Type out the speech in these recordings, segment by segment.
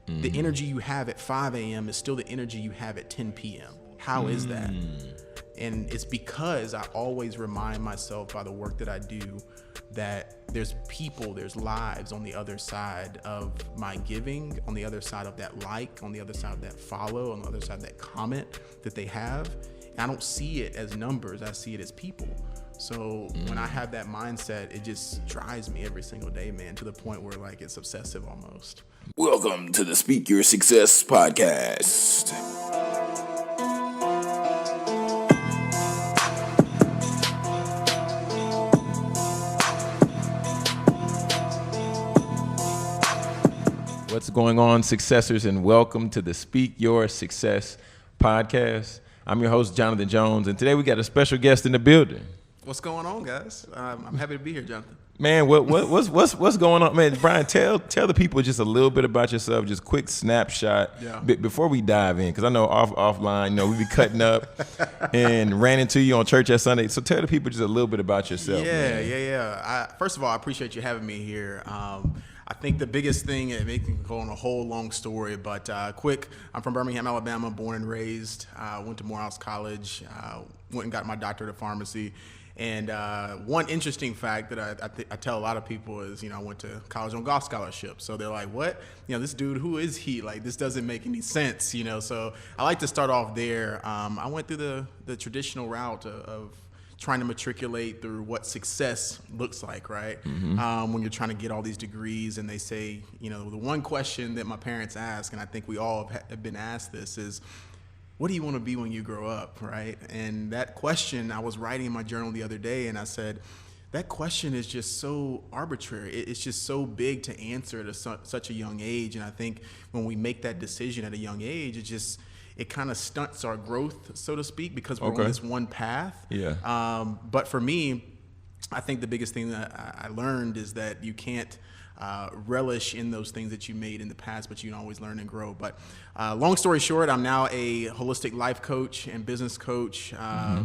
the energy you have at 5 a.m. is still the energy you have at 10 p.m. How is that? And it's because I always remind myself by the work that I do that there's people, there's lives on the other side of my giving, on the other side of that like, on the other side of that follow, on the other side of that comment that they have. And I don't see it as numbers, I see it as people. So when I have that mindset, it just drives me every single day, man, to the point where like it's obsessive almost. Welcome to the Speak Your Success podcast. What's going on, successors, and welcome to the Speak Your Success podcast. I'm your host, Jonathan Jones, and today we got a special guest in the building. What's going on, guys? I'm happy to be here, Jonathan. Man, what's going on, man? Brian, tell the people just a little bit about yourself, just quick snapshot before we dive in, because I know offline, we be cutting up and ran into you on church that Sunday. So tell the people just a little bit about yourself. Yeah. First of all, I appreciate you having me here. I think the biggest thing, it can go on a whole long story, but quick, I'm from Birmingham, Alabama, born and raised. Went to Morehouse College, went and got my doctorate of pharmacy. And one interesting fact that I tell a lot of people is, I went to college on golf scholarship. So they're like, what? This dude, who is he? Like, this doesn't make any sense, So I like to start off there. I went through the traditional route of trying to matriculate through what success looks like, right? Mm-hmm. When you're trying to get all these degrees, and they say, the one question that my parents ask, and I think we all have been asked this, is, what do you want to be when you grow up, right? And that question, I was writing in my journal the other day, and I said, that question is just so arbitrary. It's just so big to answer at such a young age. And I think when we make that decision at a young age, it kind of stunts our growth, so to speak, because we're on this one path. Yeah. But for me, I think the biggest thing that I learned is that you can't relish in those things that you made in the past, but you can always learn and grow. But long story short, I'm now a holistic life coach and business coach,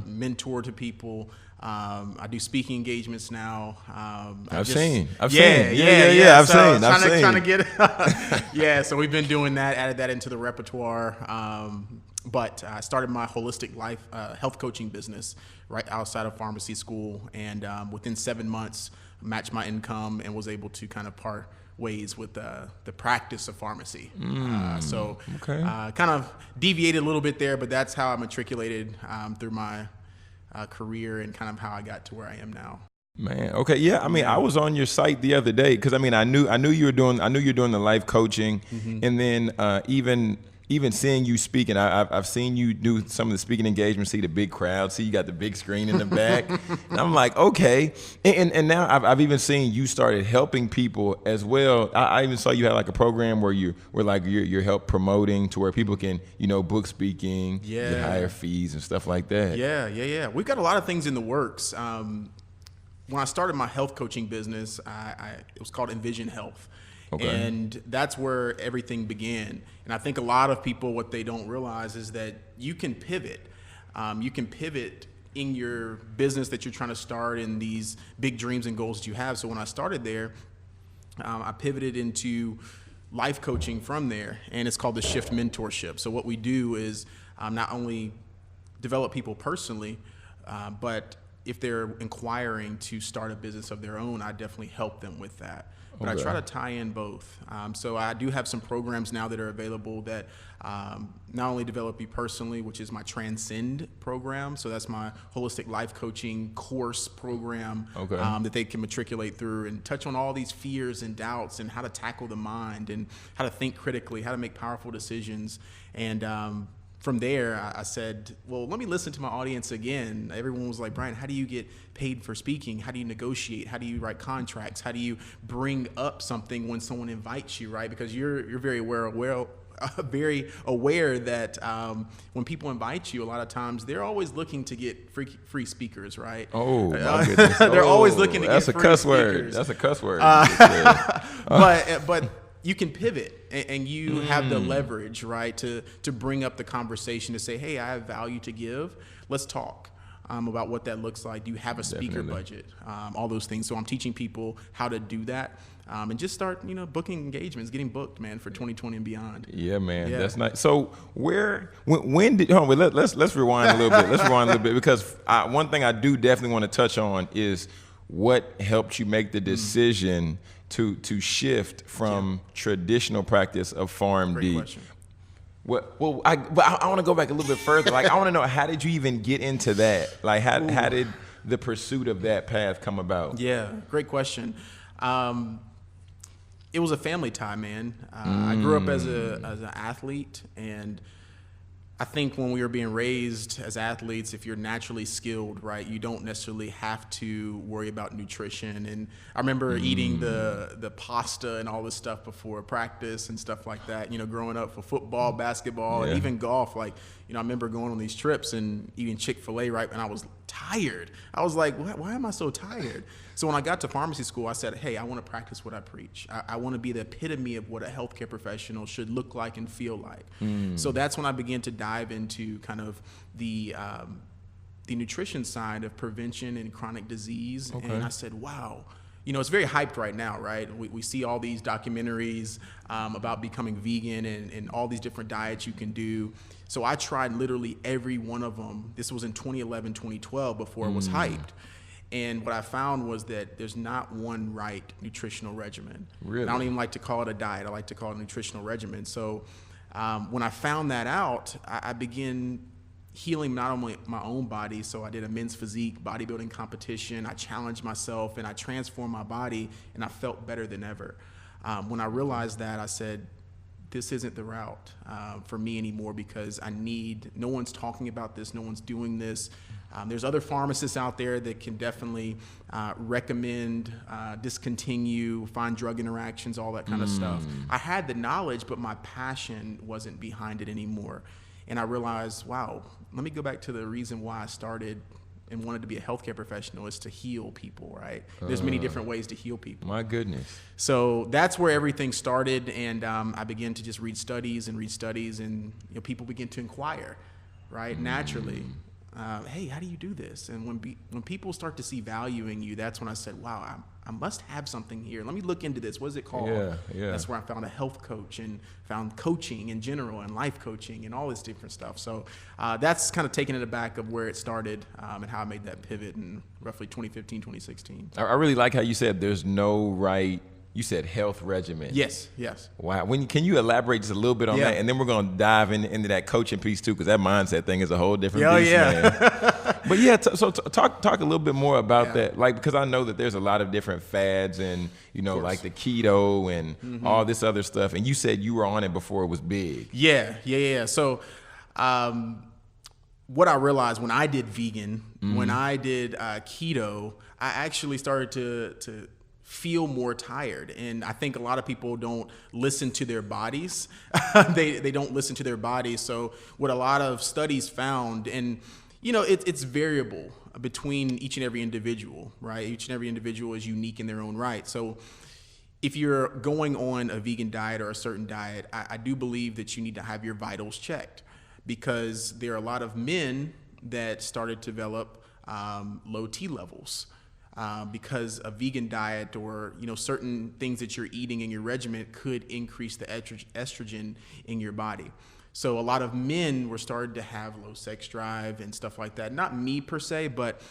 mentor to people. I do speaking engagements now. I've seen. I've seen. I've seen. Trying to get, so we've been doing that, added that into the repertoire. But I started my holistic life health coaching business right outside of pharmacy school, and within 7 months, matched my income and was able to kind of part ways with the practice of pharmacy. Kind of deviated a little bit there, but that's how I matriculated through my career and kind of how I got to where I am now. Man, okay, yeah. I mean, I was on your site the other day because I knew you were doing the life coaching, and then even seeing you speak, and I've seen you do some of the speaking engagements, see the big crowd, see you got the big screen in the back, and I'm like, okay. And now I've even seen you started helping people as well. I even saw you had like a program where you're help promoting to where people can, book speaking, get higher fees and stuff like that. Yeah. We've got a lot of things in the works. When I started my health coaching business, it was called Envision Health. Okay. And that's where everything began. And I think a lot of people, what they don't realize is that you can pivot. You can pivot in your business that you're trying to start and these big dreams and goals that you have. So when I started there, I pivoted into life coaching from there, and it's called the Shift Mentorship. So what we do is not only develop people personally, but if they're inquiring to start a business of their own, I definitely help them with that. But I try to tie in both. So I do have some programs now that are available that not only develop you personally, which is my Transcend program. So that's my holistic life coaching course program that they can matriculate through and touch on all these fears and doubts and how to tackle the mind and how to think critically, how to make powerful decisions. And from there, I said, well, let me listen to my audience again. Everyone was like, Brian, how do you get paid for speaking? How do you negotiate? How do you write contracts? How do you bring up something when someone invites you, right? Because you're very aware that when people invite you, a lot of times they're always looking to get free speakers, right? Oh, my goodness. They're always looking to get free speakers. That's a cuss word. But you can pivot and you have the leverage, right, to bring up the conversation to say, hey, I have value to give. Let's talk. about what that looks like. Do you have a speaker budget? All those things. So I'm teaching people how to do that. And just start, booking engagements, getting booked, man, for 2020 and beyond. Yeah, man, that's nice. So when did? Let's rewind a little bit. Let's rewind a little bit because one thing I do definitely want to touch on is what helped you make the decision to shift from traditional practice of PharmD. Great question. Well, I want to go back a little bit further. Like, I want to know, how did you even get into that? Like, how did the pursuit of that path come about? Yeah, great question. It was a family tie, man. I grew up as an athlete, and I think when we were being raised as athletes, if you're naturally skilled, right, you don't necessarily have to worry about nutrition. And I remember eating the pasta and all this stuff before practice and stuff like that, growing up for football, basketball, and even golf. Like, I remember going on these trips and eating Chick-fil-A, right, and I was tired. I was like, why am I so tired? So when I got to pharmacy school, I said, hey, I want to practice what I preach. I want to be the epitome of what a healthcare professional should look like and feel like. So that's when I began to dive into kind of the nutrition side of prevention and chronic disease. Okay. And I said, wow. It's very hyped right now, right? We see all these documentaries about becoming vegan and all these different diets you can do. So I tried literally every one of them. This was in 2011, 2012, before it was hyped. And what I found was that there's not one right nutritional regimen. Really? I don't even like to call it a diet. I like to call it a nutritional regimen. So when I found that out, I began healing not only my own body. So I did a men's physique bodybuilding competition. I challenged myself and I transformed my body, and I felt better than ever. When I realized that, I said, this isn't the route for me anymore, because no one's talking about this, no one's doing this. There's other pharmacists out there that can definitely recommend, discontinue, find drug interactions, all that kind of stuff. I had the knowledge, but my passion wasn't behind it anymore. And I realized, wow, let me go back to the reason why I started and wanted to be a healthcare professional, is to heal people, right? There's many different ways to heal people. My goodness. So that's where everything started, and I began to just read studies, and people begin to inquire, right? Naturally. Hey, how do you do this? And when people start to see value in you, that's when I said, wow, I must have something here. Let me look into this. What is it called? Yeah. That's where I found a health coach and found coaching in general and life coaching and all this different stuff. So that's kind of taking it back of where it started and how I made that pivot in roughly 2015, 2016. I really like how you said there's no right. You said health regimen. Yes. Wow. Can you elaborate just a little bit on that? And then we're going to dive into that coaching piece too, because that mindset thing is a whole different beast, man. But yeah, so talk a little bit more about that. Like, because I know that there's a lot of different fads and, like the keto and all this other stuff. And you said you were on it before it was big. Yeah. So what I realized when I did vegan, when I did keto, I actually started to feel more tired. And I think a lot of people don't listen to their bodies. They don't listen to their bodies. So what a lot of studies found, and it's variable between each and every individual, right? Each and every individual is unique in their own right. So if you're going on a vegan diet or a certain diet, I do believe that you need to have your vitals checked, because there are a lot of men that started to develop low T levels. Because a vegan diet or certain things that you're eating in your regimen could increase the estrogen in your body. So a lot of men were starting to have low sex drive and stuff like that. Not me per se, but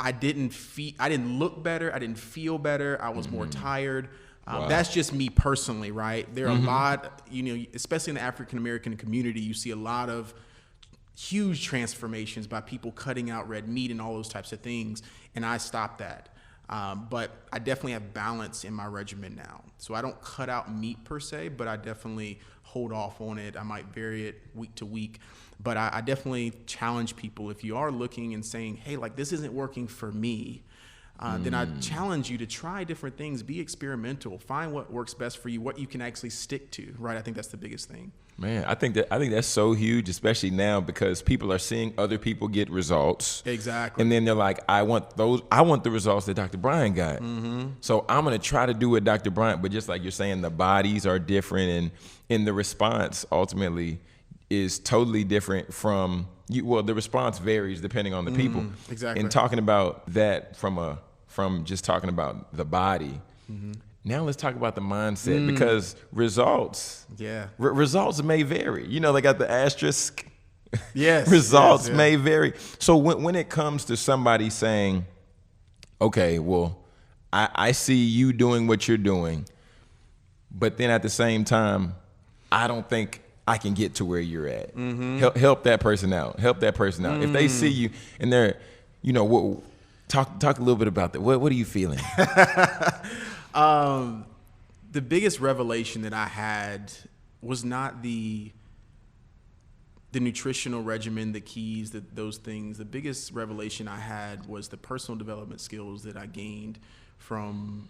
I didn't look better. I didn't feel better. I was more tired. Wow. That's just me personally, right? There are a lot, especially in the African American community, you see a lot of huge transformations by people cutting out red meat and all those types of things, and I stopped that. But I definitely have balance in my regimen now. So I don't cut out meat per se, but I definitely hold off on it. I might vary it week to week, but I definitely challenge people. If you are looking and saying, hey, like this isn't working for me, then I challenge you to try different things, be experimental, find what works best for you, what you can actually stick to, right? I think that's the biggest thing. Man, I think that's so huge, especially now, because people are seeing other people get results. Exactly. And then they're like, I want the results that Dr. Bryant got. So I'm going to try to do what Dr. Bryant, but just like you're saying, the bodies are different, and the response ultimately is totally different from the response varies depending on the people. Exactly. And talking about that from just talking about the body. Now let's talk about the mindset, because results may vary. You know, they got the asterisk. Yes. Results may vary. So when it comes to somebody saying, okay, well, I see you doing what you're doing, but then at the same time, I don't think I can get to where you're at. Help that person out. If they see you and they're, talk a little bit about that. What are you feeling? The biggest revelation that I had was not the nutritional regimen, the keys, those things. The biggest revelation I had was the personal development skills that I gained from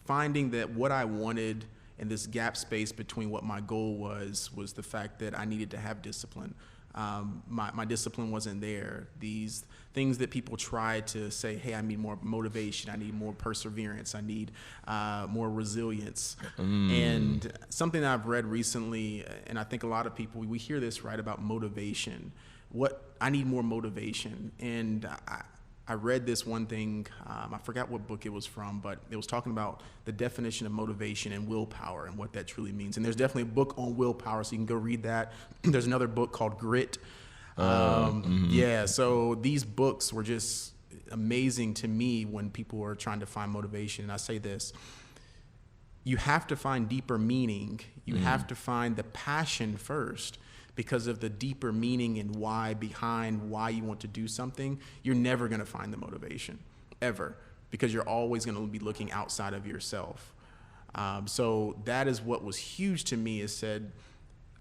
finding that what I wanted and this gap space between what my goal was the fact that I needed to have discipline. My discipline wasn't there. These things that people try to say, hey, I need more motivation, I need more perseverance, I need more resilience. And something that I've read recently, and I think a lot of people, we hear this, right, about motivation. I need more motivation. And I read this one thing, I forgot what book it was from, but it was talking about the definition of motivation and willpower and what that truly means. And there's definitely a book on willpower, so you can go read that. There's another book called Grit. So these books were just amazing to me when people are trying to find motivation. And I say this, you have to find deeper meaning. You have to find the passion first, because of the deeper meaning and why behind why you want to do something. You're never going to find the motivation, ever, because you're always going to be looking outside of yourself. So that is what was huge to me, is said,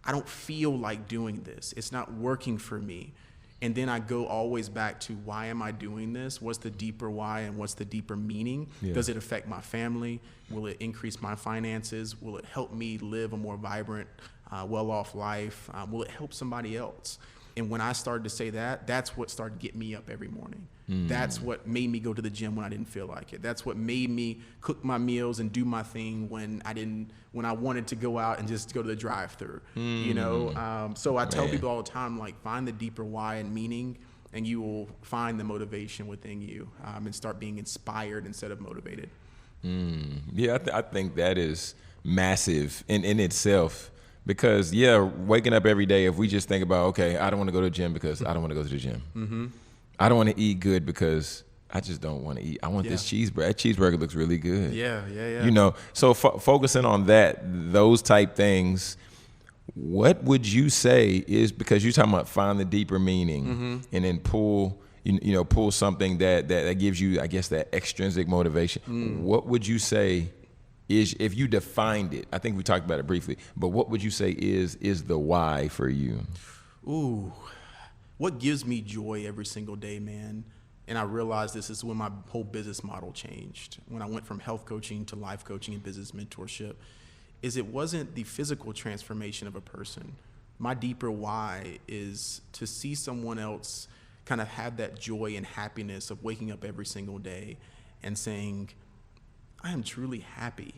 I don't feel like doing this. It's not working for me. And then I go always back to, why am I doing this? What's the deeper why and what's the deeper meaning? Yeah. Does it affect my family? Will it increase my finances? Will it help me live a more vibrant, well-off life? Will it help somebody else? And when I started to say that, that's what started getting me up every morning. That's what made me go to the gym when I didn't feel like it. That's what made me cook my meals and do my thing when I wanted to go out and just go to the drive-thru. So I tell people all the time, like, find the deeper why and meaning, and you will find the motivation within you, and start being inspired instead of motivated. I think that is massive in itself. Because, waking up every day, if we just think about, okay, I don't want to go to the gym because I don't want to go to the gym. I don't want to eat good because I just don't want to eat. I want this cheeseburger. That cheeseburger looks really good. Yeah. So focusing on those type things, what would you say is, because you're talking about find the deeper meaning and then pull something that gives you, I guess, that extrinsic motivation. What would you say is, if you defined it, I think we talked about it briefly, but what would you say is the why for you? Ooh, what gives me joy every single day, man? And I realized this is when my whole business model changed. When I went from health coaching to life coaching and business mentorship, is it wasn't the physical transformation of a person. My deeper why is to see someone else kind of have that joy and happiness of waking up every single day and saying, I am truly happy.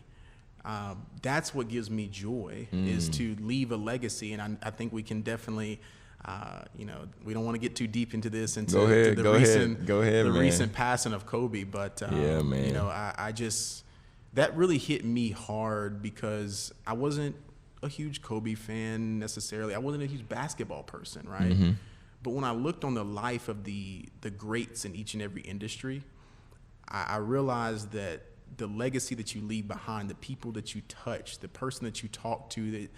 That's what gives me joy, is to leave a legacy. And I think we can definitely, we don't want to get too deep into this, into the recent passing of Kobe. But, I just, that really hit me hard, because I wasn't a huge Kobe fan necessarily. I wasn't a huge basketball person, right? But when I looked on the life of the greats in each and every industry, I realized that the legacy that you leave behind, the people that you touch, the person that you talk to, that,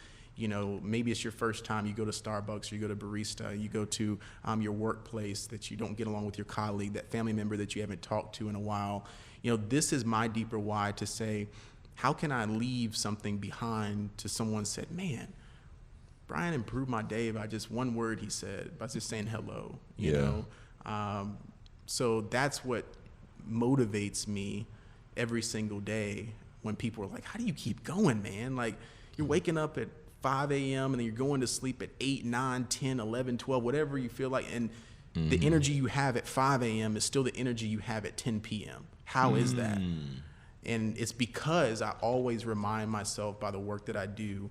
maybe it's your first time you go to Starbucks or you go to barista, you go to your workplace that you don't get along with your colleague, that family member that you haven't talked to in a while. This is my deeper why, to say, how can I leave something behind to someone said, man, Brian improved my day by just one word he said, by just saying hello, you know? So that's what motivates me every single day, when people are like, how do you keep going, man? Like, you're waking up at 5 a.m. and then you're going to sleep at 8, 9, 10, 11, 12, whatever you feel like. And the energy you have at 5 a.m. is still the energy you have at 10 p.m. How is that? And it's because I always remind myself, by the work that I do,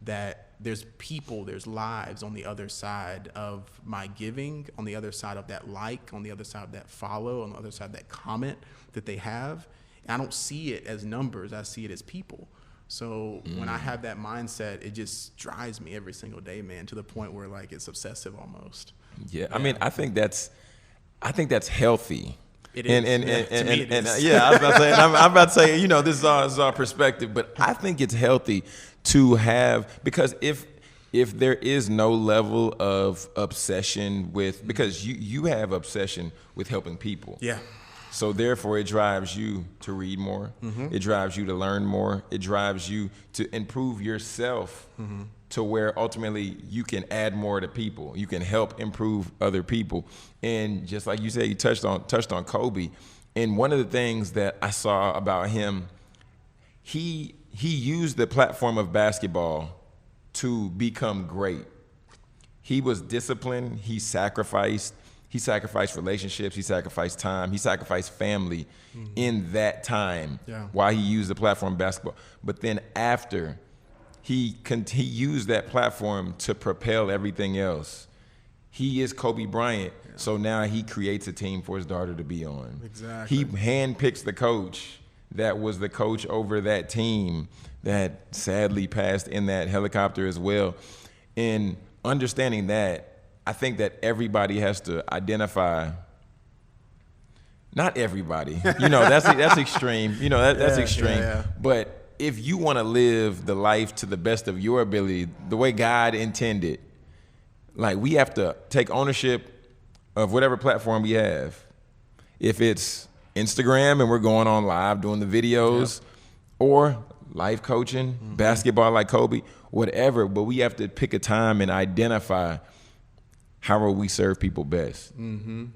that there's people, there's lives on the other side of my giving, on the other side of that like, on the other side of that follow, on the other side of that comment that they have. And I don't see it as numbers, I see it as people. So when I have that mindset, it just drives me every single day, man, to the point where like it's obsessive almost. Yeah. I mean, I think that's healthy. It is. Yeah, I was about to say, I'm about to say, you know, this is our perspective, but I think it's healthy to have, because if there is no level of obsession with, because you have obsession with helping people. Yeah. So therefore it drives you to read more. It drives you to learn more. It drives you to improve yourself to where ultimately you can add more to people. You can help improve other people. And just like you said, you touched on Kobe. And one of the things that I saw about him, he used the platform of basketball to become great. He was disciplined. He sacrificed relationships. He sacrificed time. He sacrificed family in that time while he used the platform of basketball. But then after, he used that platform to propel everything else. He is Kobe Bryant, so now he creates a team for his daughter to be on. Exactly. He handpicks the coach that was the coach over that team that sadly passed in that helicopter as well. And understanding that, I think that everybody has to identify. Not everybody, you know, that's extreme. You know, that's extreme. Yeah. But if you want to live the life to the best of your ability, the way God intended, like we have to take ownership of whatever platform we have. If it's Instagram and we're going on live doing the videos, or life coaching, basketball like Kobe, whatever, but we have to pick a time and identify how will we serve people best. And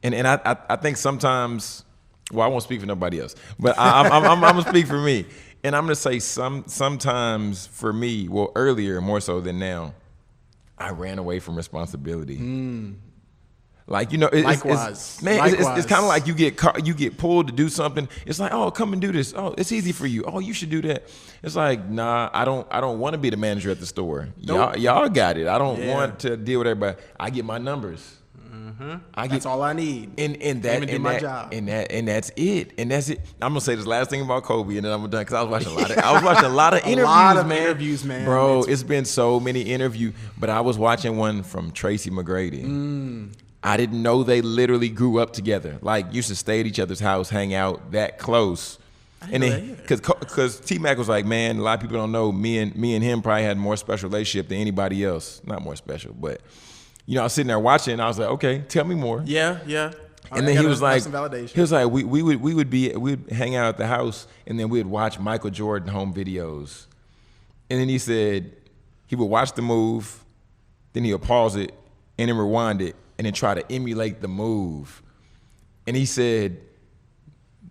I think sometimes, well, I won't speak for nobody else, but I'm gonna speak for me. And I'm gonna say sometimes for me, well, earlier more so than now, I ran away from responsibility. Like, you know, it's kind of like you get pulled to do something. It's like, oh, come and do this. Oh, it's easy for you. Oh, you should do that. It's like, nah, I don't want to be the manager at the store. Nope. Y'all got it. I don't want to deal with everybody. I get my numbers. That's all I need. And my job. And that's it. And that's it. I'm gonna say this last thing about Kobe, and then I'm done, because I was watching a lot of interviews, man. Bro, it's been so many interviews. But I was watching one from Tracy McGrady. I didn't know they literally grew up together. Like, used to stay at each other's house, hang out that close. And then, because T-Mac was like, man, a lot of people don't know, me and him probably had more special relationship than anybody else. Not more special, but, you know, I was sitting there watching, and I was like, okay, tell me more. Yeah. And then he was like, we'd hang out at the house, and then we'd watch Michael Jordan home videos. And then he said he would watch the move, then he'll pause it, and then rewind it, and then try to emulate the move. And he said,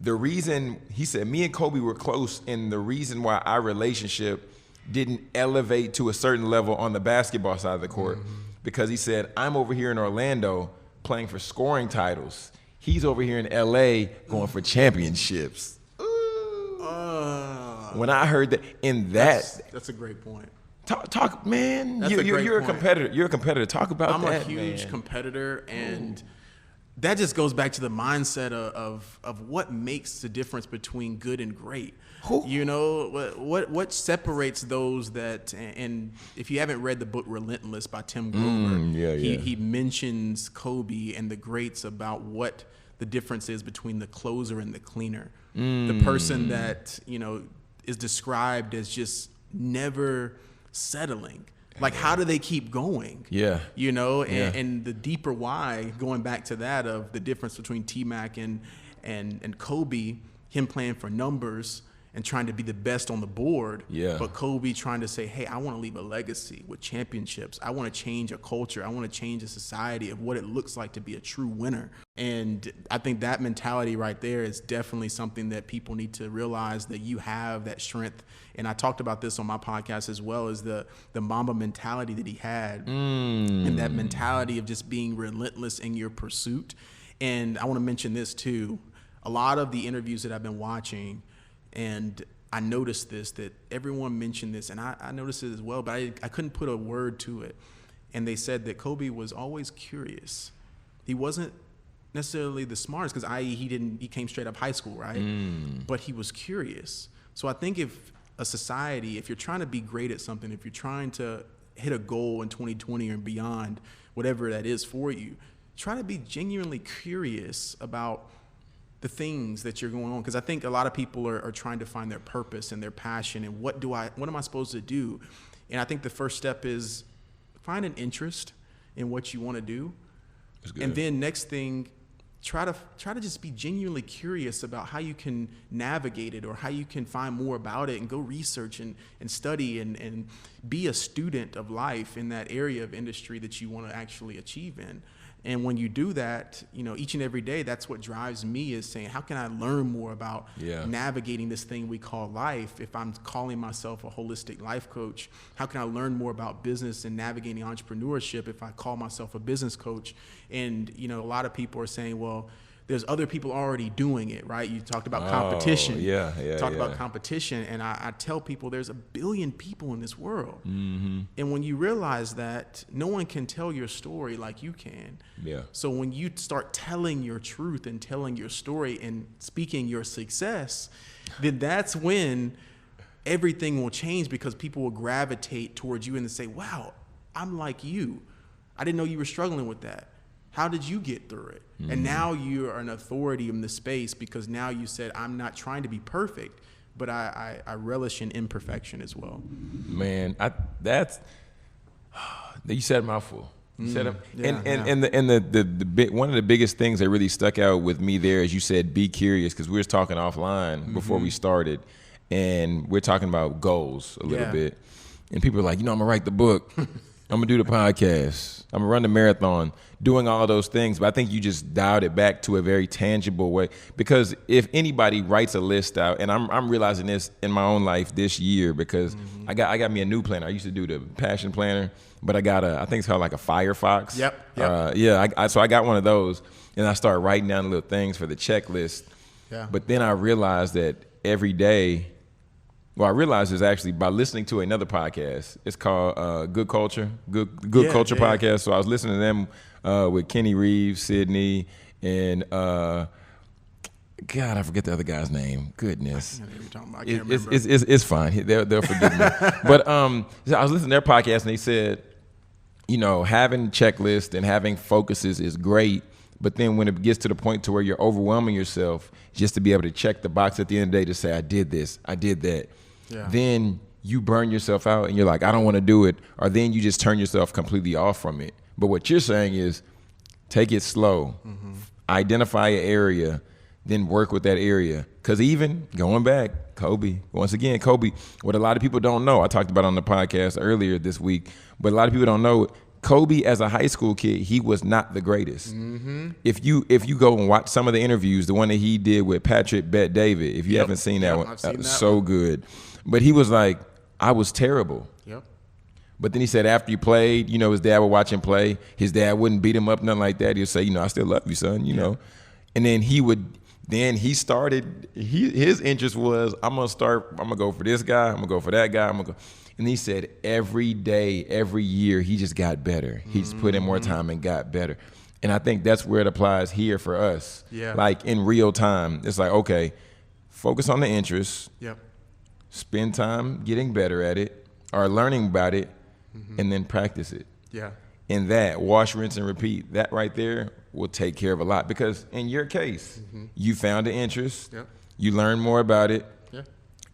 me and Kobe were close, and the reason why our relationship didn't elevate to a certain level on the basketball side of the court, because he said, I'm over here in Orlando playing for scoring titles. He's over here in LA going for championships. When I heard that, that's a great point. Talk, man. You're a competitor. You're a competitor. Talk about that, man. I'm a huge competitor, and that just goes back to the mindset of what makes the difference between good and great. You know, what separates those that, and if you haven't read the book Relentless by Tim Grover, he mentions Kobe and the greats about what the difference is between the closer and the cleaner. The person that, you know, is described as just never settling. Like, how do they keep going? You know, and the deeper why, going back to that of the difference between T-Mac and Kobe, him playing for numbers and trying to be the best on the board, but Kobe trying to say, hey, I want to leave a legacy with championships. I want to change a culture. I want to change a society of what it looks like to be a true winner. And I think that mentality right there is definitely something that people need to realize, that you have that strength. And I talked about this on my podcast as well, as the Mamba mentality that he had, and that mentality of just being relentless in your pursuit. And I want to mention this too. A lot of the interviews that I've been watching, and I noticed that everyone mentioned this, and I noticed it as well, but I couldn't put a word to it. And they said that Kobe was always curious. He wasn't necessarily the smartest, because he came straight up high school, right? But he was curious. So I think if a society, if you're trying to be great at something, if you're trying to hit a goal in 2020 or beyond, whatever that is for you, try to be genuinely curious about the things that you're going on. Because I think a lot of people are trying to find their purpose and their passion, and what am I supposed to do? And I think the first step is find an interest in what you want to do. And then next thing, try to just be genuinely curious about how you can navigate it, or how you can find more about it, and go research and study and be a student of life in that area of industry that you want to actually achieve in. And when you do that, each and every day, that's what drives me, is saying, how can I learn more about navigating this thing we call life? If I'm calling myself a holistic life coach, how can I learn more about business and navigating entrepreneurship if I call myself a business coach? And, a lot of people are saying, well, there's other people already doing it, right? You talked about competition. Talked about competition. And I tell people there's 1 billion people in this world. And when you realize that, no one can tell your story like you can. So when you start telling your truth and telling your story and speaking your success, then that's when everything will change, because people will gravitate towards you and say, wow, I'm like you. I didn't know you were struggling with that. How did you get through it? And now you are an authority in the space, because now you said, I'm not trying to be perfect, but I relish in imperfection as well. Man, you said a mouthful. You said it. And the one of the biggest things that really stuck out with me there is you said, be curious, because we were talking offline before we started, and we're talking about goals a little bit. And people are like, I'm going to write the book. I'm going to do the podcast. I'm going to run the marathon, doing all those things. But I think you just dialed it back to a very tangible way. Because if anybody writes a list out, and I'm realizing this in my own life this year, because I got me a new planner. I used to do the Passion Planner, but I got I think it's called like a Firefox. Yep. So I got one of those, and I started writing down little things for the checklist. But then I realized that every day, I realized it's actually by listening to another podcast. It's called Good Culture, Good Culture Podcast. So I was listening to them with Kenny Reeves, Sydney, and God, I forget the other guy's name. Goodness, I can't remember. It's fine. They'll forgive me. But I was listening to their podcast, and they said, having checklists and having focuses is great. But then when it gets to the point to where you're overwhelming yourself, just to be able to check the box at the end of the day to say, I did this, I did that. Then you burn yourself out and you're like, I don't want to do it. Or then you just turn yourself completely off from it. But what you're saying is, take it slow, identify an area, then work with that area. Because even going back, Kobe, what a lot of people don't know, I talked about on the podcast earlier this week, but a lot of people don't know, Kobe, as a high school kid, he was not the greatest. If you go and watch some of the interviews, the one that he did with Patrick Bet David, if you haven't seen that one, that was so good. But he was like, I was terrible. But then he said after he played, his dad would watch him play. His dad wouldn't beat him up, nothing like that. He would say, I still love you, son, know. And then he started, his interest was, I'm going to go for this guy, I'm going to go for that guy, And he said every day, every year, he just got better. He just put in more time and got better. And I think that's where it applies here for us. Like in real time, it's like, okay, focus on the interests. Spend time getting better at it or learning about it, and then practice it. And that, wash, rinse, and repeat, that right there will take care of a lot. Because in your case, you found the interest, you learned more about it,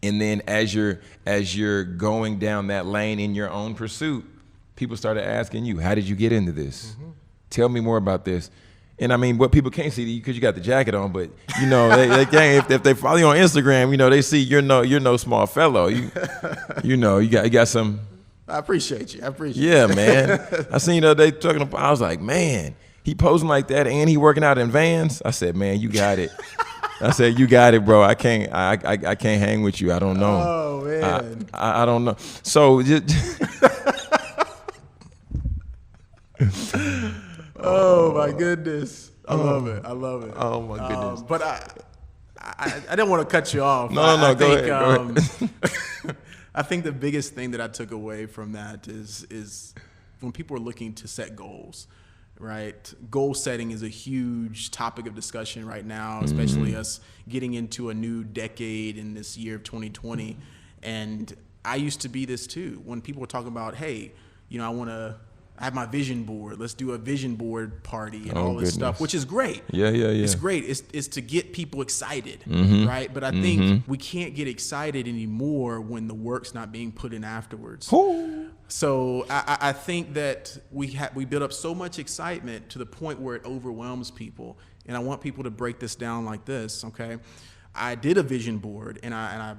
and then as you're going down that lane in your own pursuit, people started asking you, how did you get into this? Tell me more about this. And I mean, what people can't see, because you got the jacket on, but they can't. If they follow you on Instagram, they see you're no small fellow. You got some. I appreciate you. Yeah, man. I seen the other day talking about. I was like, man, he posing like that and he working out in Vans. I said, man, you got it. I said, you got it, bro. I can't hang with you. I don't know. Oh man. I don't know. So just. Oh my goodness. I love it. Oh my goodness. But I don't want to cut you off. No, go ahead. I think the biggest thing that I took away from that is when people are looking to set goals, right? Goal setting is a huge topic of discussion right now, especially us getting into a new decade in this year of 2020. And I used to be this too. When people were talking about, hey, I want to have my vision board. Let's do a vision board party and all this stuff, which is great. Yeah. It's great. It's to get people excited, right? But I think we can't get excited anymore when the work's not being put in afterwards. So I think that we build up so much excitement to the point where it overwhelms people. And I want people to break this down like this, okay? I did a vision board, and I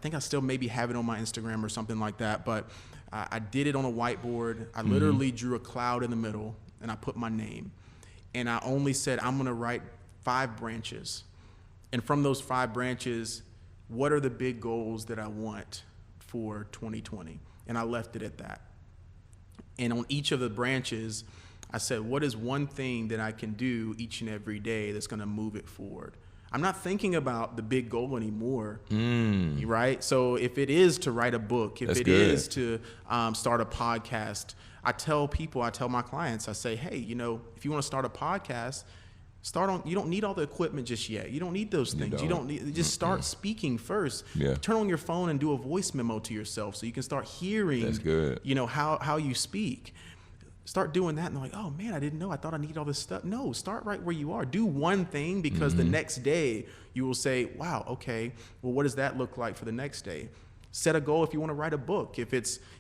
think I still maybe have it on my Instagram or something like that, but I did it on a whiteboard. I literally drew a cloud in the middle, and I put my name. And I only said, I'm going to write 5 branches. And from those 5 branches, what are the big goals that I want for 2020? And I left it at that. And on each of the branches, I said, what is one thing that I can do each and every day that's going to move it forward? I'm not thinking about the big goal anymore, right? So if it is to write a book, if it is to start a podcast, I tell my clients, I say, hey, if you want to start a podcast, you don't need all the equipment just yet. You don't need those things. You don't need, just start speaking first. Yeah. Turn on your phone and do a voice memo to yourself so you can start hearing, how you speak. Start doing that, and they're like, oh man, I didn't know. I thought I needed all this stuff. No, start right where you are. Do one thing, because the next day you will say, wow, okay, well, what does that look like for the next day? Set a goal if you want to write a book. If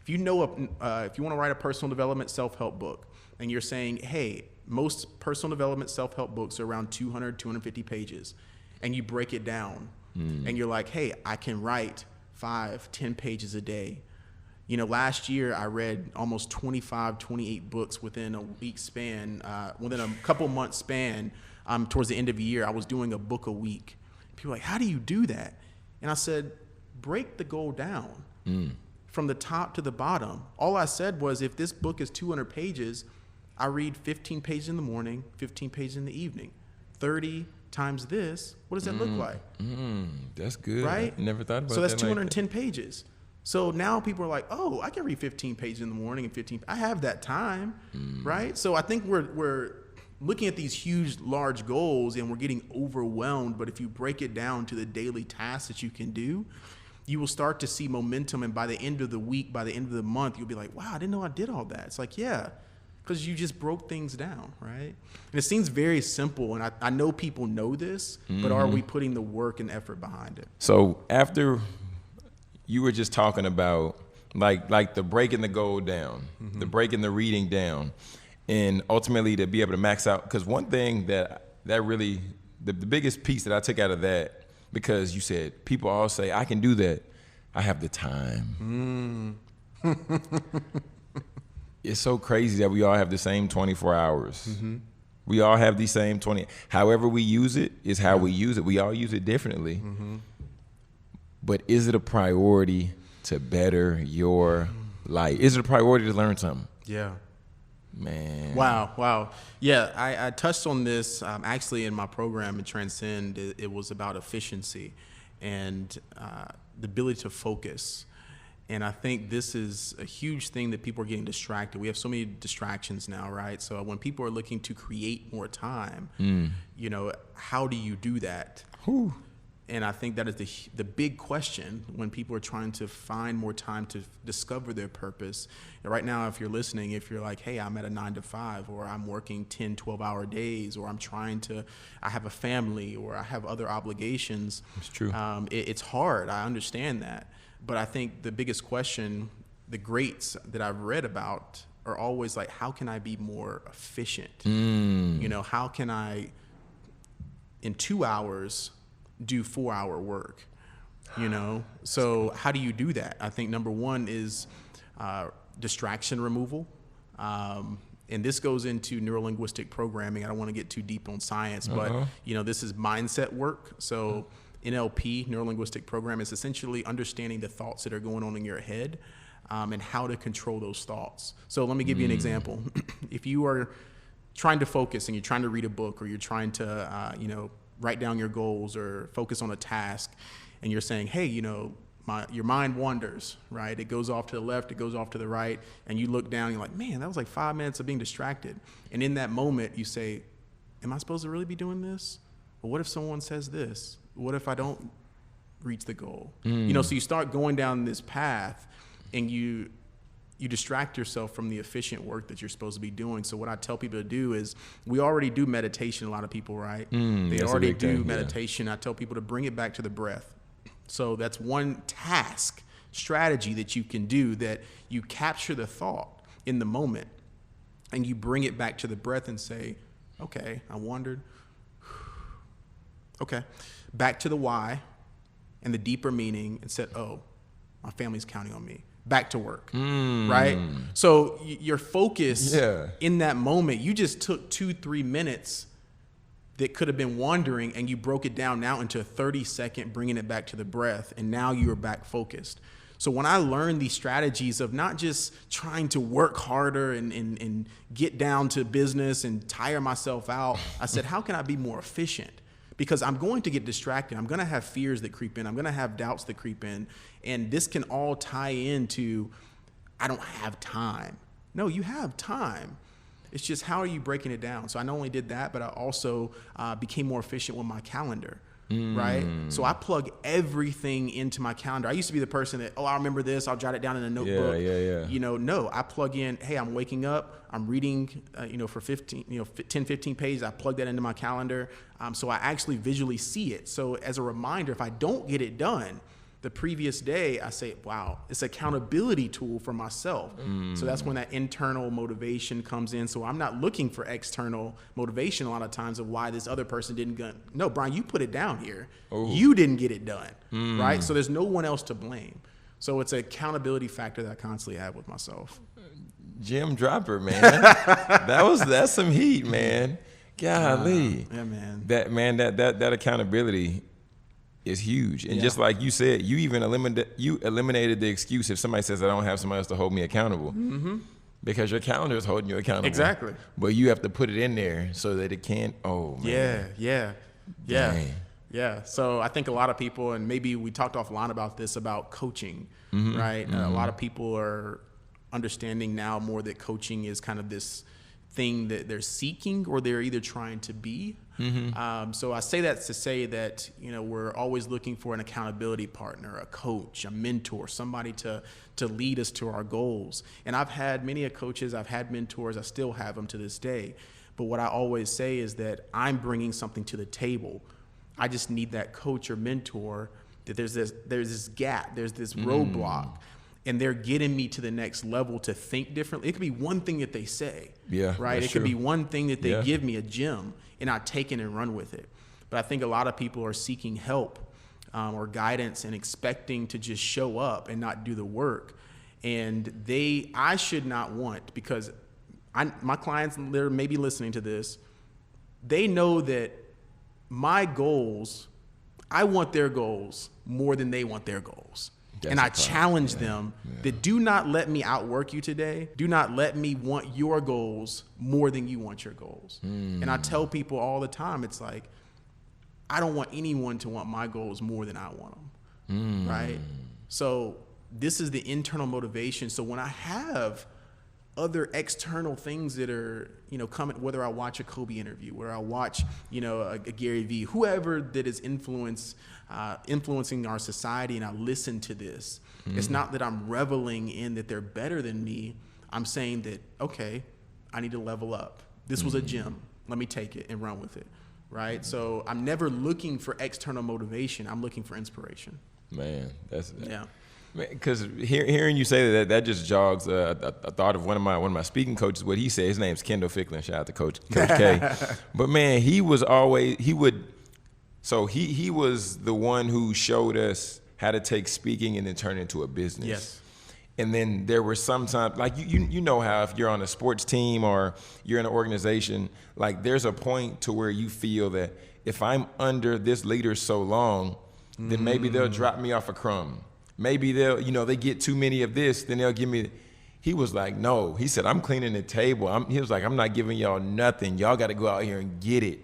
you want to write a personal development self-help book, and you're saying, hey, most personal development self-help books are around 200, 250 pages, and you break it down, and you're like, hey, I can write 5, 10 pages a day. Last year I read almost 25, 28 books within a week span, within a couple months span. Towards the end of the year, I was doing a book a week. People were like, how do you do that? And I said, break the goal down from the top to the bottom. All I said was, if this book is 200 pages, I read 15 pages in the morning, 15 pages in the evening. 30 times this, what does that look like? That's good. Right? I never thought about that. So that's 210 pages. So now people are like, oh, I can read 15 pages in the morning and 15. I have that time, right? So I think we're looking at these huge, large goals, and we're getting overwhelmed. But if you break it down to the daily tasks that you can do, you will start to see momentum. And by the end of the week, by the end of the month, you'll be like, wow, I didn't know I did all that. It's like, yeah, because you just broke things down, right? And it seems very simple. And I know people know this, but are we putting the work and effort behind it? So after you were just talking about like the breaking the goal down, the breaking the reading down, and ultimately to be able to max out. Because one thing that really, the biggest piece that I took out of that, because you said, people all say, I can do that. I have the time. It's so crazy that we all have the same 24 hours. We all have the same 20. However we use it is how we use it. We all use it differently. But is it a priority to better your life? Is it a priority to learn something? Yeah. Man. Wow. Yeah, I touched on this actually in my program in Transcend. It was about efficiency and the ability to focus. And I think this is a huge thing that people are getting distracted. We have so many distractions now, right? So when people are looking to create more time, how do you do that? And I think that is the big question when people are trying to find more time to discover their purpose. And right now, if you're listening, if you're like, hey, I'm at a 9-to-5, or I'm working 10, 12-hour days, or I have a family, or I have other obligations. It's true. It's hard. I understand that. But I think the biggest question, the greats that I've read about, are always like, how can I be more efficient? How can I, in 2 hours, do 4-hour work? So how do you do that? I think number one is distraction removal. And this goes into neuro-linguistic programming. I don't want to get too deep on science, but this is mindset work. So NLP, neuro-linguistic program, is essentially understanding the thoughts that are going on in your head and how to control those thoughts. So let me give you an example. If you are trying to focus and you're trying to read a book, or you're trying to write down your goals or focus on a task, and you're saying, hey, your mind wanders, right? It goes off to the left, it goes off to the right, and you look down and you're like, man, that was like 5 minutes of being distracted. And in that moment you say, am I supposed to really be doing this? Well, what if someone says this? What if I don't reach the goal? So you start going down this path, and you distract yourself from the efficient work that you're supposed to be doing. So what I tell people to do is, we already do meditation, a lot of people, right? They already do meditation. I tell people to bring it back to the breath. So that's one task, strategy that you can do, that you capture the thought in the moment and you bring it back to the breath and say, okay, I wandered. Okay, back to the why and the deeper meaning, and said, oh, my family's counting on me. Back to work, right? So your focus in that moment, you just took 2-3 minutes that could have been wandering, and you broke it down now into a 30-second, bringing it back to the breath, and now you are back focused. So when I learned these strategies of not just trying to work harder and get down to business and tire myself out, I said, how can I be more efficient? Because I'm going to get distracted. I'm going to have fears that creep in. I'm going to have doubts that creep in. And this can all tie into, I don't have time. No, you have time. It's just, how are you breaking it down? So I not only did that, but I also became more efficient with my calendar, right? So I plug everything into my calendar. I used to be the person that, I remember this, I'll jot it down in a notebook. No, I plug in, hey, I'm waking up, I'm reading, for 10, 15 pages, I plug that into my calendar. So I actually visually see it. So as a reminder, if I don't get it done the previous day, I say, wow, it's an accountability tool for myself. So that's when that internal motivation comes in. So I'm not looking for external motivation a lot of times of why this other person didn't get. No, Brian, you put it down here. You didn't get it done, right? So there's no one else to blame. So it's an accountability factor that I constantly have with myself. Gym dropper, man. That's some heat, man. Golly. Yeah, man. That accountability is huge. And just like you said, you even eliminated the excuse if somebody says I don't have somebody else to hold me accountable. Because your calendar is holding you accountable. Exactly. But you have to put it in there so that it can't, Yeah. So I think a lot of people, and maybe we talked offline about this, about coaching, right? A lot of people are understanding now more that coaching is kind of this thing that they're seeking, or they're either trying to be. So I say that to say that, we're always looking for an accountability partner, a coach, a mentor, somebody to lead us to our goals. And I've had many coaches, I've had mentors, I still have them to this day. But what I always say is that I'm bringing something to the table. I just need that coach or mentor, that there's this gap, there's this roadblock, and they're getting me to the next level to think differently. It could be one thing that they say, right? It could be one thing that they give me, a gem, and I take it and run with it. But I think a lot of people are seeking help or guidance and expecting to just show up and not do the work. And I should not want, because my clients, they're maybe listening to this, they know that my goals, I want their goals more than they want their goals. And I challenge them that do not let me outwork you today. Do not let me want your goals more than you want your goals. And I tell people all the time, it's like, I don't want anyone to want my goals more than I want them, right? So this is the internal motivation. So when I have other external things that are, coming, whether I watch a Kobe interview, where I watch, a Gary Vee, whoever that is influencing our society, and I listen to this, it's not that I'm reveling in that they're better than me. I'm saying that, okay, I need to level up. This was a gem. Let me take it and run with it, right? So I'm never looking for external motivation. I'm looking for inspiration. Man, because hearing you say that just jogs a thought of one of my speaking coaches. What he said, his name's Kendall Ficklin. Shout out to Coach K. But man, he was the one who showed us how to take speaking and then turn it into a business. Yes. And then there were sometimes, like you know how if you're on a sports team or you're in an organization, like there's a point to where you feel that if I'm under this leader so long, then maybe they'll drop me off a crumb. Maybe they get too many of this, then they'll give me. He was like, no. He said, I'm cleaning the table. He was like, I'm not giving y'all nothing. Y'all got to go out here and get it.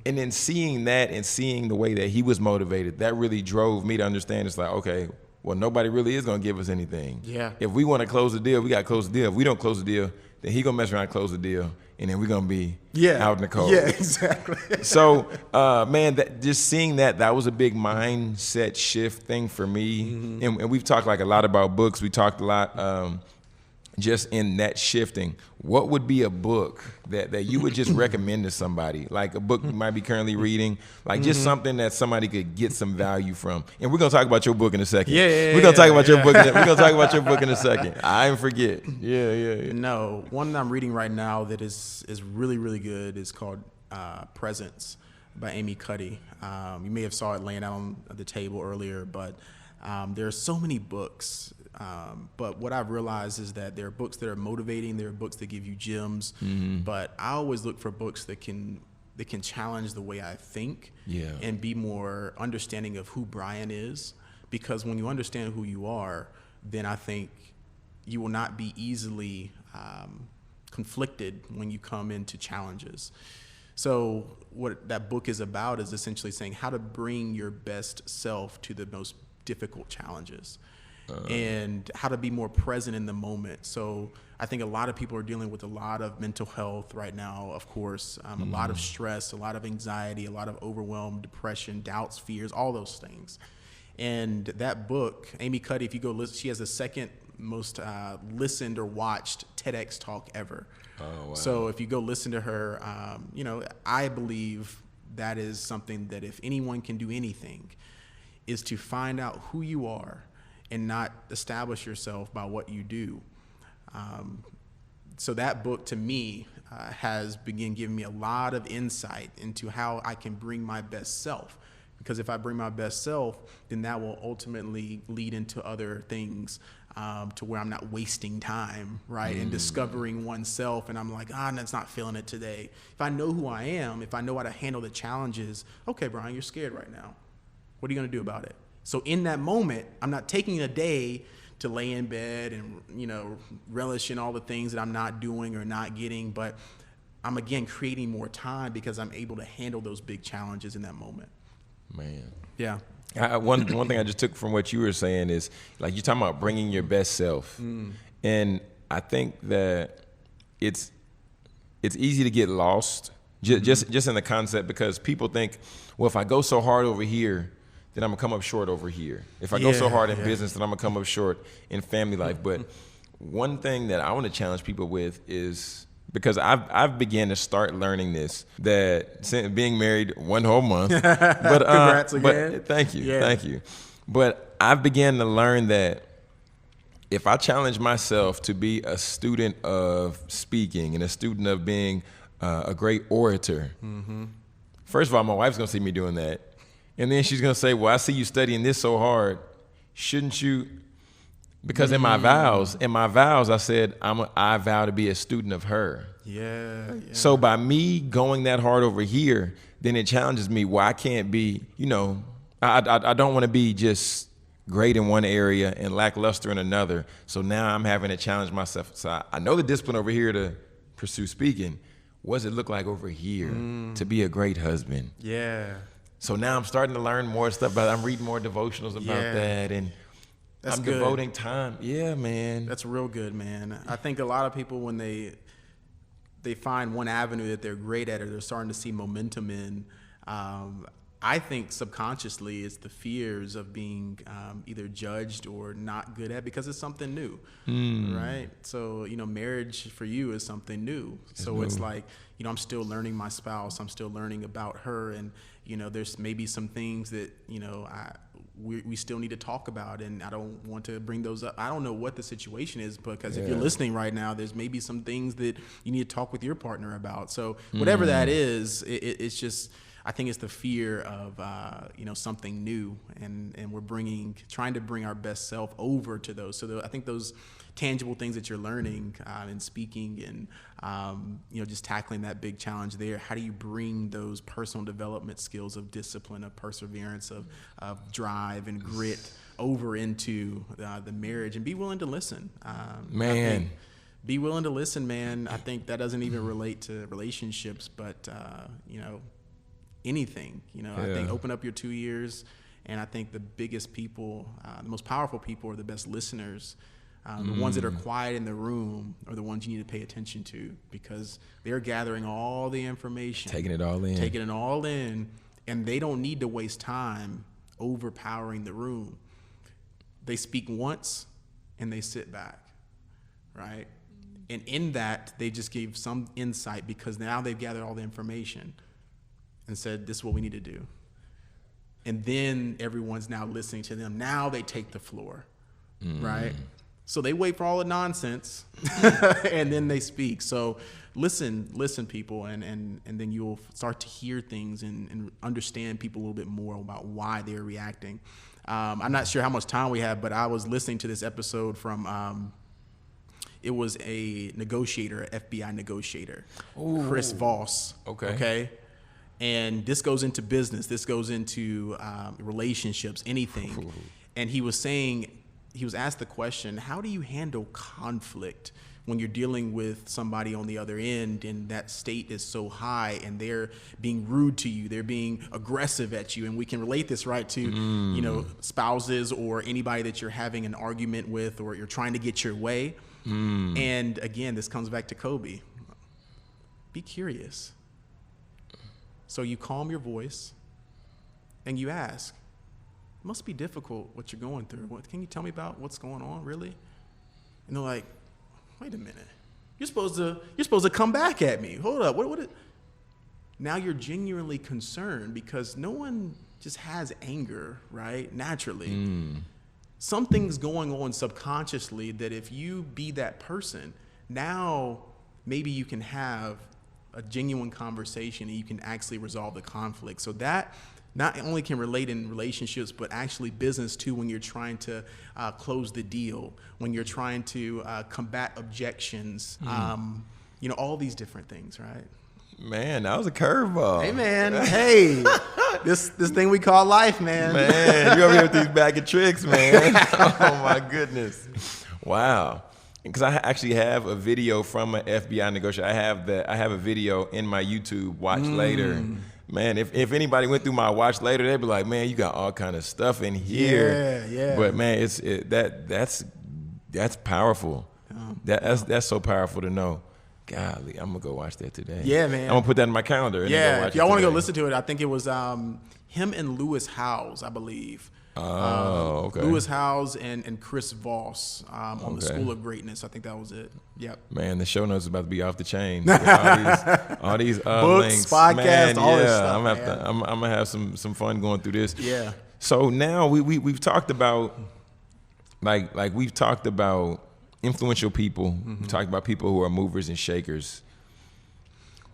And then seeing that and seeing the way that he was motivated, that really drove me to understand it's like, okay, well, nobody really is going to give us anything. Yeah. If we want to close the deal, we got to close the deal. If we don't close the deal, then he going to mess around and close the deal, and then we're going to be out in the cold. Yeah, exactly. So, man, just seeing that was a big mindset shift thing for me. And we've talked like a lot about books. We talked a lot just in that shifting. What would be a book that you would just recommend to somebody? Like a book you might be currently reading, like just something that somebody could get some value from. And we're going to talk about your book in a second. We're going to talk about your book. We're going to talk about your book in a second. I didn't forget. Yeah. No, one that I'm reading right now that is really, really good is called Presence by Amy Cuddy. You may have saw it laying out on the table earlier, but there are so many books. But what I've realized is that there are books that are motivating, there are books that give you gems, but I always look for books that can challenge the way I think and be more understanding of who Bryant is. Because when you understand who you are, then I think you will not be easily conflicted when you come into challenges. So what that book is about is essentially saying how to bring your best self to the most difficult challenges. And how to be more present in the moment. So I think a lot of people are dealing with a lot of mental health right now, of course, a lot of stress, a lot of anxiety, a lot of overwhelm, depression, doubts, fears, all those things. And that book, Amy Cuddy, if you go listen, she has the second most listened or watched TEDx talk ever. Oh, wow. So if you go listen to her, I believe that is something that if anyone can do anything, is to find out who you are and not establish yourself by what you do. So that book to me has begun giving me a lot of insight into how I can bring my best self. Because if I bring my best self, then that will ultimately lead into other things to where I'm not wasting time, right? And discovering oneself, and I'm like, that's not feeling it today. If I know who I am, if I know how to handle the challenges, okay, Brian, you're scared right now. What are you gonna do about it? So in that moment, I'm not taking a day to lay in bed and, relish in all the things that I'm not doing or not getting, but I'm, again, creating more time because I'm able to handle those big challenges in that moment. Man. Yeah. One thing I just took from what you were saying is, like, you're talking about bringing your best self. And I think that it's easy to get lost just in the concept because people think, well, if I go so hard over here, then I'm gonna come up short over here. If I go so hard in business, then I'm gonna come up short in family life. But one thing that I want to challenge people with is, because I've began to start learning this, that being married 1 whole month, but congrats again. But thank you. But I've began to learn that if I challenge myself to be a student of speaking and a student of being a great orator, first of all, my wife's gonna see me doing that. And then she's going to say, well, I see you studying this so hard. Shouldn't you? Because in my vows, I said, I vow to be a student of her. Yeah. So by me going that hard over here, then it challenges me where I can't be, I don't want to be just great in one area and lackluster in another. So now I'm having to challenge myself. So I know the discipline over here to pursue speaking. What does it look like over here to be a great husband? Yeah. So now I'm starting to learn more stuff about it. I'm reading more devotionals about that, and I'm devoting time. Yeah, man. That's real good, man. I think a lot of people, when they find one avenue that they're great at or they're starting to see momentum in, I think subconsciously it's the fears of being either judged or not good at because it's something new, right? So, marriage for you is something new. So it's like, I'm still learning my spouse. I'm still learning about her. And, there's maybe some things that, we still need to talk about. And I don't want to bring those up. I don't know what the situation is, because if you're listening right now, there's maybe some things that you need to talk with your partner about. So whatever that is, it's just, I think it's the fear of, something new, and we're trying to bring our best self over to those. So I think those tangible things that you're learning in speaking and, just tackling that big challenge there. How do you bring those personal development skills of discipline, of perseverance, of drive and grit over into the marriage, and be willing to listen? Man. be willing to listen, man. I think that doesn't even relate to relationships, but anything. I think open up your 2 ears, and I think the biggest people, the most powerful people, are the best listeners. The ones that are quiet in the room are the ones you need to pay attention to, because they're gathering all the information, taking it all in, and they don't need to waste time overpowering the room. They speak once and they sit back, right? And in that, they just gave some insight, because now they've gathered all the information and said, this is what we need to do. And then everyone's now listening to them. Now they take the floor, right? So they wait for all the nonsense and then they speak. So listen, people, and then you'll start to hear things and understand people a little bit more about why they're reacting. I'm not sure how much time we have, but I was listening to this episode from, it was a negotiator, an FBI negotiator, Chris Voss. Okay. And this goes into business. This goes into relationships, anything. And he was asked the question, how do you handle conflict when you're dealing with somebody on the other end and that state is so high and they're being rude to you, they're being aggressive at you? And we can relate this right to, spouses or anybody that you're having an argument with or you're trying to get your way. And again, this comes back to Kobe. Be curious. So you calm your voice and you ask, it must be difficult what you're going through. What can you tell me about what's going on, really? And they're like, wait a minute. You're supposed to come back at me. Hold up. What now you're genuinely concerned, because no one just has anger, right? Naturally. Something's going on subconsciously that if you be that person, now maybe you can have a genuine conversation and you can actually resolve the conflict. So that not only can relate in relationships, but actually business too, when you're trying to close the deal, when you're trying to combat objections, all these different things, right? Man, that was a curveball. Hey, man. Hey, this thing we call life, man. Man, you over here with these bag of tricks, man. Oh, my goodness. Wow. Because I actually have a video from an FBI negotiator. I have a video in my YouTube, Watch Later. Man, if anybody went through my Watch Later, they'd be like, man, you got all kind of stuff in here. Yeah. But man, that's powerful. That's so powerful to know. Golly, I'm gonna go watch that today. Yeah, man. I'm gonna put that in my calendar. Yeah, if y'all want to go listen to it, I think it was him and Lewis Howes, I believe. Oh, okay. Lewis Howes and Chris Voss on the School of Greatness. I think that was it. Yep. Man, the show notes is about to be off the chain. all these books, links, podcasts, man, all this stuff. I'm gonna have some fun going through this. Yeah. So now we've talked about like we've talked about influential people. We've talked about people who are movers and shakers.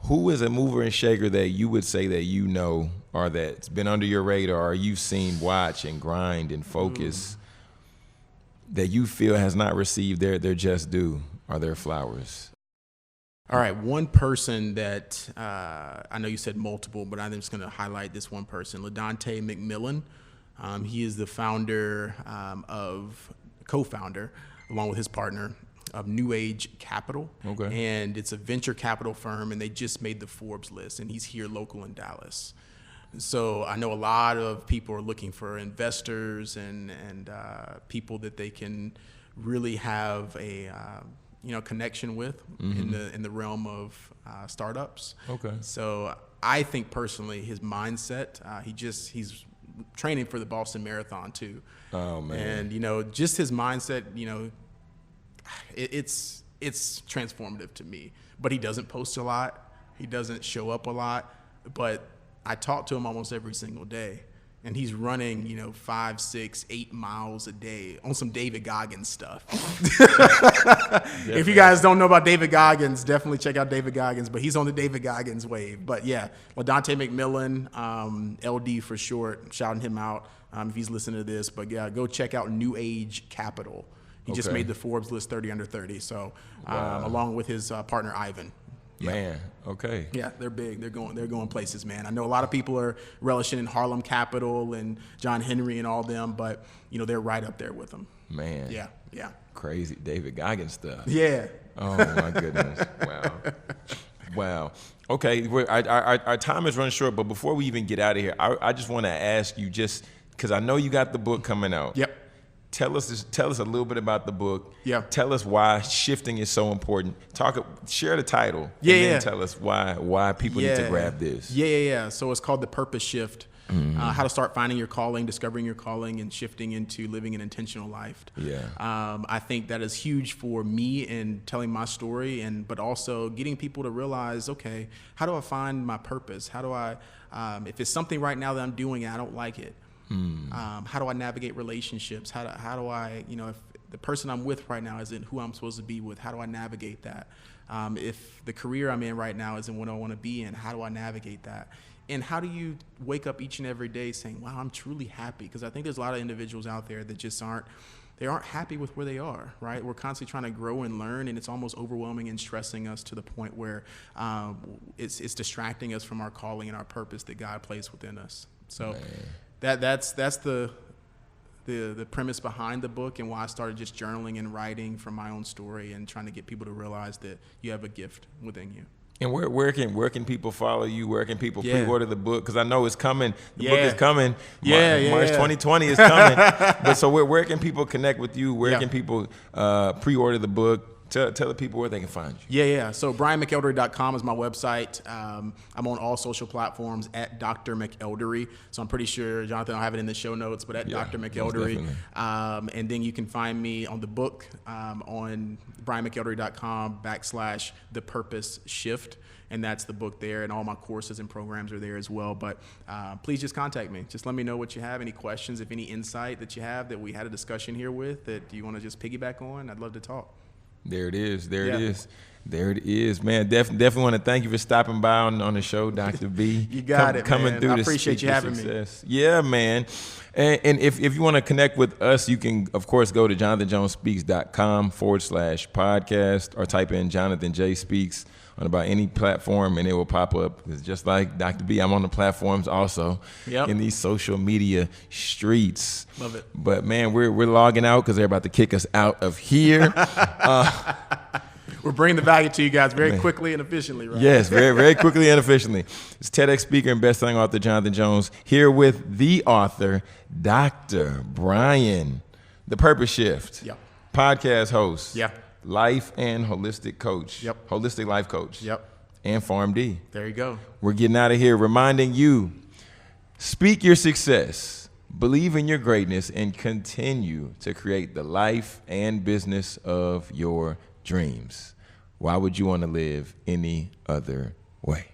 Who is a mover and shaker that you would say that you know, or that's been under your radar, or you've seen watch and grind and focus, that you feel has not received their just due or their flowers? All right, one person that I know you said multiple, but I'm just going to highlight this one person, Ladontay McMillan. He is the co-founder, along with his partner, of New Age Capital. Okay. And it's a venture capital firm, and they just made the Forbes list, and he's here local in Dallas. So I know a lot of people are looking for investors and people that they can really have a connection with in the realm of startups. Okay. So I think personally his mindset, he's training for the Boston Marathon too. Oh man. And just his mindset, it's transformative to me. But he doesn't post a lot. He doesn't show up a lot. But I talk to him almost every single day. And he's running, 5, 6, 8 miles a day on some David Goggins stuff. If you guys don't know about David Goggins, definitely check out David Goggins. But he's on the David Goggins wave. But yeah, Ladontay McMillan, LD for short, shouting him out if he's listening to this. But yeah, go check out New Age Capital. He just made the Forbes list 30 under 30. So along with his partner Ivan. Yeah. Man, okay. Yeah, they're big. They're going places, man. I know a lot of people are relishing in Harlem Capital and John Henry and all them, but they're right up there with them. Man. Yeah. Yeah. Crazy David Goggins stuff. Yeah. Oh my goodness. Wow. Okay, our time is running short, but before we even get out of here, I just want to ask you, just because I know you got the book coming out. Yep. Tell us a little bit about the book. Yeah. Tell us why shifting is so important. Share the title. Yeah. And then tell us why people need to grab this. Yeah. So it's called The Purpose Shift. How to start finding your calling, discovering your calling, and shifting into living an intentional life. Yeah. I think that is huge for me in telling my story, but also getting people to realize, okay, how do I find my purpose? How do I, if it's something right now that I'm doing and I don't like it, how do I navigate relationships? How do I, if the person I'm with right now isn't who I'm supposed to be with, how do I navigate that? If the career I'm in right now isn't what I want to be in, how do I navigate that? And how do you wake up each and every day saying, wow, I'm truly happy? Because I think there's a lot of individuals out there that just aren't happy with where they are, right? We're constantly trying to grow and learn, and it's almost overwhelming and stressing us to the point where it's distracting us from our calling and our purpose that God placed within us. So that's the premise behind the book, and why I started just journaling and writing from my own story and trying to get people to realize that you have a gift within you. And where can people follow you? Where can people pre-order the book? Because I know it's coming. The book is coming. March 2020 is coming. But so where can people connect with you? Where can people pre-order the book? Tell the people where they can find you. Yeah. So BryanMcElderrry.com is my website. I'm on all social platforms at Dr. McElderrry. So I'm pretty sure, Jonathan, I'll have it in the show notes, but at Dr. McElderrry. And then you can find me on the book on BryanMcElderrry.com/The Purpose Shift. And that's the book there, and all my courses and programs are there as well. But please just contact me. Just let me know what you have, any questions, if any insight that you have that we had a discussion here with that you want to just piggyback on. I'd love to talk. There it is. There it is, man. Definitely want to thank you for stopping by on the show, Dr. B. You got it, coming man. through. I appreciate you having me. Yeah, man. And if you want to connect with us, you can, of course, go to jonathanjonespeaks.com/podcast or type in Jonathan J. Speaks on about any platform, and it will pop up. It's just like Dr. B. I'm on the platforms also in these social media streets. Love it. But, man, we're logging out because they're about to kick us out of here. We're bringing the value to you guys very quickly and efficiently, right? Yes, very, very quickly and efficiently. It's TEDx speaker and best-selling author Jonathan Jones here with the author, Dr. Bryan, The Purpose Shift, podcast host, life and holistic coach, holistic life coach, and PharmD. There you go. We're getting out of here reminding you, speak your success, believe in your greatness, and continue to create the life and business of your dreams. Why would you want to live any other way?